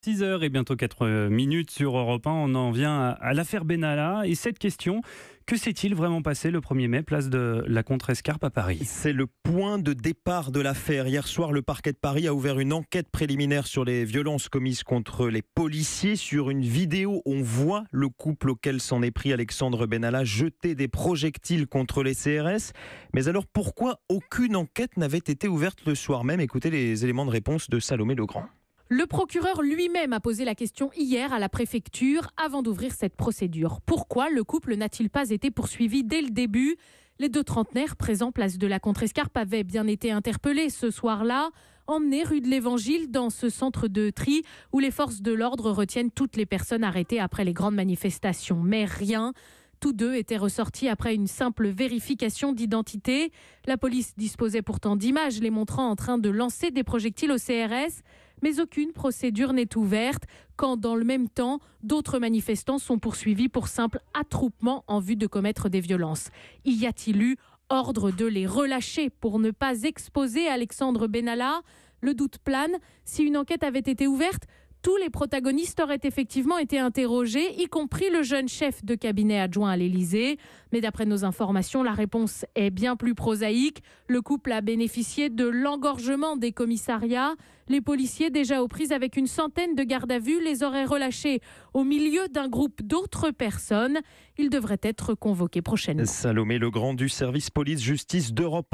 6 heures et bientôt 4 minutes sur Europe 1, on en vient à l'affaire Benalla et cette question, que s'est-il vraiment passé le 1er mai, place de la Contrescarpe à Paris? C'est le point de départ de l'affaire. Hier soir, le parquet de Paris a ouvert une enquête préliminaire sur les violences commises contre les policiers. Sur une vidéo, on voit le couple auquel s'en est pris Alexandre Benalla jeter des projectiles contre les CRS. Mais alors pourquoi aucune enquête n'avait été ouverte le soir même? Écoutez les éléments de réponse de Salomé Legrand. Le procureur lui-même a posé la question hier à la préfecture avant d'ouvrir cette procédure. Pourquoi le couple n'a-t-il pas été poursuivi dès le début ? Les deux trentenaires présents place de la Contrescarpe avaient bien été interpellés ce soir-là, emmenés rue de l'Évangile dans ce centre de tri où les forces de l'ordre retiennent toutes les personnes arrêtées après les grandes manifestations. Mais rien. Tous deux étaient ressortis après une simple vérification d'identité. La police disposait pourtant d'images les montrant en train de lancer des projectiles au CRS. Mais aucune procédure n'est ouverte quand, dans le même temps, d'autres manifestants sont poursuivis pour simple attroupement en vue de commettre des violences. Y a-t-il eu ordre de les relâcher pour ne pas exposer Alexandre Benalla ? Le doute plane. Si une enquête avait été ouverte, tous les protagonistes auraient effectivement été interrogés, y compris le jeune chef de cabinet adjoint à l'Élysée. Mais d'après nos informations, la réponse est bien plus prosaïque. Le couple a bénéficié de l'engorgement des commissariats. Les policiers, déjà aux prises avec une centaine de gardes à vue, les auraient relâchés au milieu d'un groupe d'autres personnes. Ils devraient être convoqués prochainement. Salomé Legrand du service police-justice d'Europe.